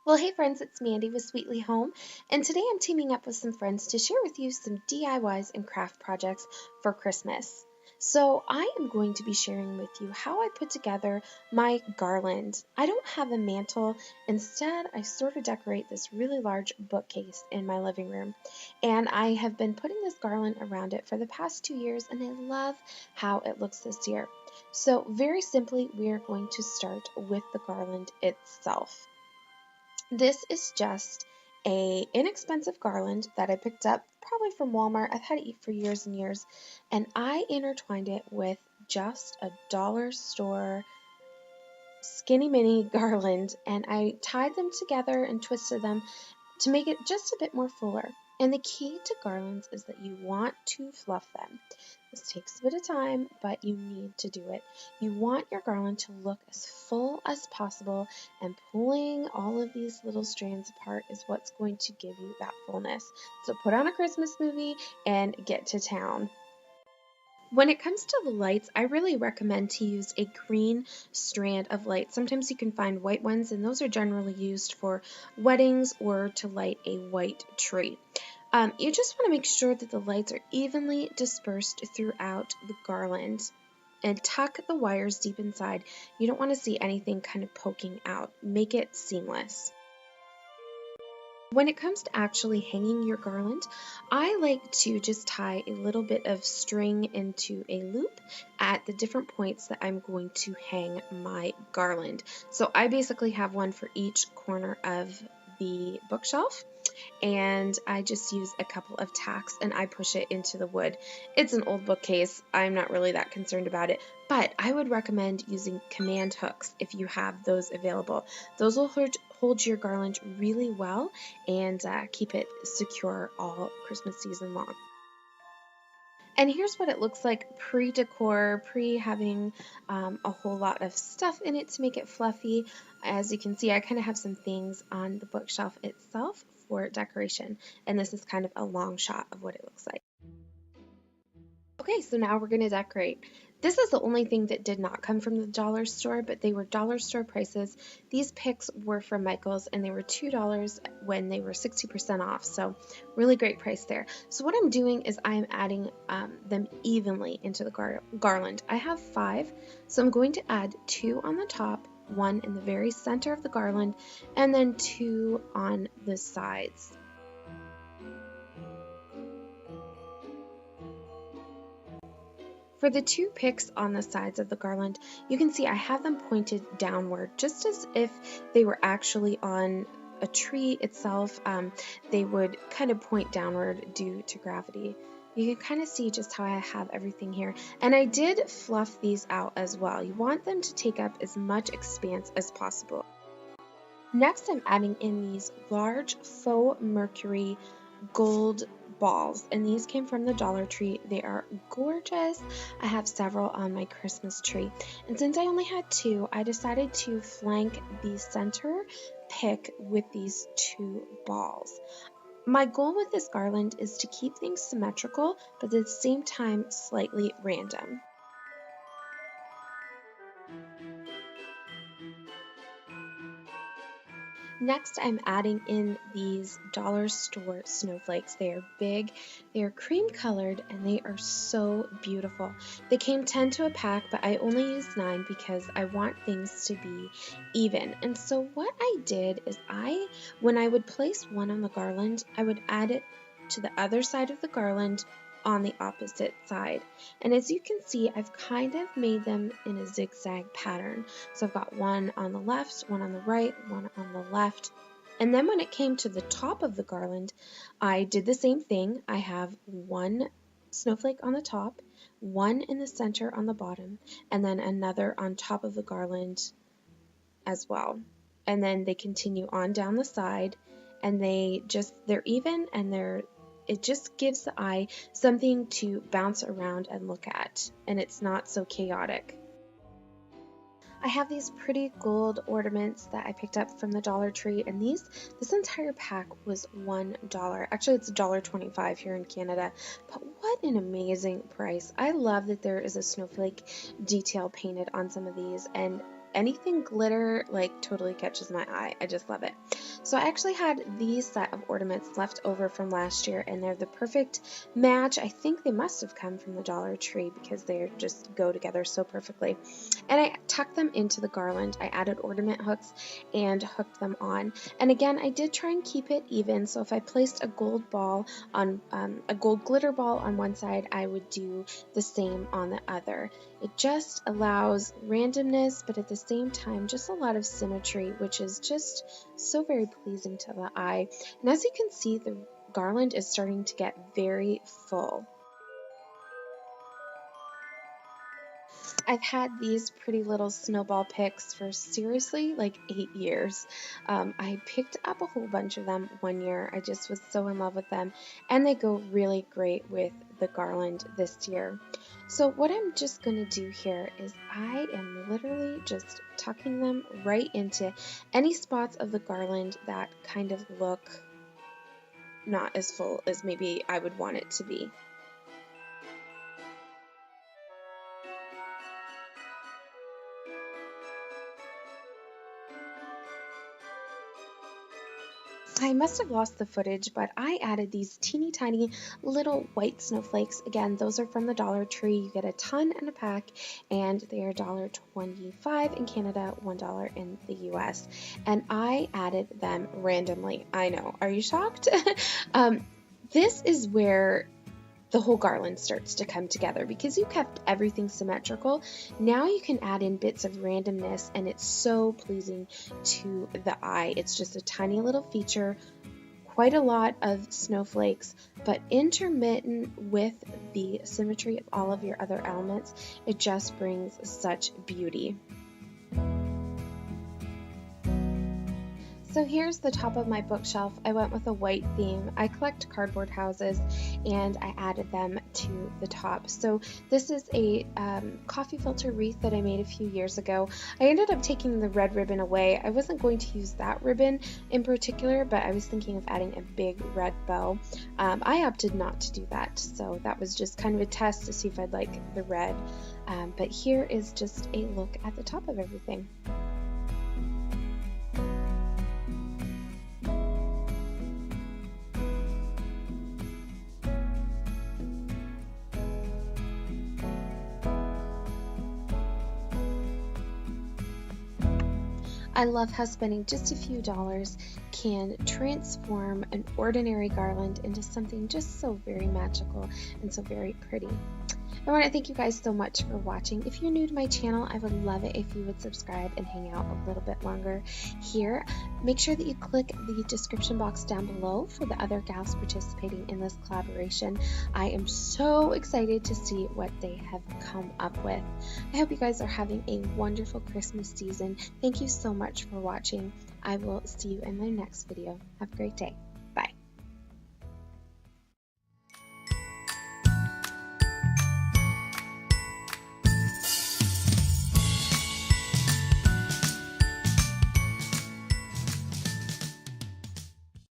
Well, hey friends, it's Mandy with SweetlyHome, and today I'm teaming up with some friends to share with you some DIYs and craft projects for Christmas. So I am going to be sharing with you how I put together my garland. I don't have a mantle. Instead, I sort of decorate this really large bookcase in my living room, and I have been putting this garland around it for the past 2 years, and I love how it looks this year. So very simply, we are going to start with the garland itself. This is just a inexpensive garland that I picked up probably from Walmart. I've had it for years and years, and I intertwined it with just a dollar store skinny mini garland, and I tied them together and twisted them to make it just a bit more fuller. And the key to garlands is that you want to fluff them. This takes a bit of time, but you need to do it. You want your garland to look as full as possible, and pulling all of these little strands apart is what's going to give you that fullness. So put on a Christmas movie and get to town. When it comes to the lights, I really recommend to use a green strand of light. Sometimes you can find white ones, and those are generally used for weddings or to light a white tree. You just want to make sure that the lights are evenly dispersed throughout the garland, and tuck the wires deep inside. You don't want to see anything kind of poking out. Make it seamless. When it comes to actually hanging your garland, I like to just tie a little bit of string into a loop at the different points that I'm going to hang my garland. So I basically have one for each corner of the bookshelf, and I just use a couple of tacks and I push it into the wood. It's an old bookcase. I'm not really that concerned about it, but I would recommend using command hooks if you have those available. Those will hold your garland really well and keep it secure all Christmas season long. And here's what it looks like pre-decor, pre-having a whole lot of stuff in it to make it fluffy. As you can see, I kind of have some things on the bookshelf itself for decoration, and this is kind of a long shot of what it looks like. Okay, so now we're going to decorate. This is the only thing that did not come from the dollar store, but they were dollar store prices. These picks were from Michael's, and they were $2 when they were 60% off, so really great price there. So what I'm doing is I'm adding them evenly into the garland. I have 5, so I'm going to add 2 on the top, 1 in the very center of the garland, and then 2 on the sides. For the 2 picks on the sides of the garland, you can see I have them pointed downward, just as if they were actually on a tree itself. They would kind of point downward due to gravity. You can kind of see just how I have everything here. And I did fluff these out as well. You want them to take up as much expanse as possible. Next, I'm adding in these large faux mercury gold balls, and these came from the Dollar Tree. They are gorgeous. I have several on my Christmas tree, and since I only had 2, I decided to flank the center pick with these 2 balls. My goal with this garland is to keep things symmetrical, but at the same time slightly random. Next, I'm adding in these dollar store snowflakes. They are big, they are cream colored, and they are so beautiful. They came 10 to a pack, but I only used 9 because I want things to be even. And so what I did is when I would place one on the garland, I would add it to the other side of the garland on the opposite side. And as you can see, I've kind of made them in a zigzag pattern. So I've got one on the left, one on the right, one on the left. And then when it came to the top of the garland, I did the same thing. I have 1 snowflake on the top, 1 in the center on the bottom, and then another on top of the garland as well. And then they continue on down the side, and they're even, and it just gives the eye something to bounce around and look at, and it's not so chaotic. I have these pretty gold ornaments that I picked up from the Dollar Tree, and this entire pack was $1. Actually, it's $1.25 here in Canada, but what an amazing price. I love that there is a snowflake detail painted on some of these, and anything glitter like totally catches my eye. I just love it. So I actually had these set of ornaments left over from last year, and they're the perfect match. I think they must have come from the Dollar Tree because they just go together so perfectly. And I tucked them into the garland. I added ornament hooks and hooked them on. And again, I did try and keep it even. So if I placed a gold ball on a gold glitter ball on one side, I would do the same on the other. It just allows randomness, but at the same time, just a lot of symmetry, which is just so very pleasing to the eye. And as you can see, the garland is starting to get very full. I've had these pretty little snowball picks for seriously like 8 years. I picked up a whole bunch of them one year. I just was so in love with them, and they go really great with the garland this year. So what I'm just going to do here is I am literally just tucking them right into any spots of the garland that kind of look not as full as maybe I would want it to be. I must have lost the footage, but I added these teeny tiny little white snowflakes. Again, those are from the Dollar Tree. You get a ton in a pack, and they are $1.25 in Canada, $1 in the US. And I added them randomly. I know. Are you shocked? This is where the whole garland starts to come together because you kept everything symmetrical. Now you can add in bits of randomness, and it's so pleasing to the eye. It's just a tiny little feature, quite a lot of snowflakes, but intermittent with the symmetry of all of your other elements. It just brings such beauty. So here's the top of my bookshelf. I went with a white theme. I collect cardboard houses, and I added them to the top. So this is a coffee filter wreath that I made a few years ago. I ended up taking the red ribbon away. I wasn't going to use that ribbon in particular, but I was thinking of adding a big red bow. I opted not to do that, so that was just kind of a test to see if I'd like the red. But here is just a look at the top of everything. I love how spending just a few dollars can transform an ordinary garland into something just so very magical and so very pretty. I want to thank you guys so much for watching. If you're new to my channel, I would love it if you would subscribe and hang out a little bit longer here. Make sure that you click the description box down below for the other gals participating in this collaboration. I am so excited to see what they have come up with. I hope you guys are having a wonderful Christmas season. Thank you so much for watching. I will see you in my next video. Have a great day.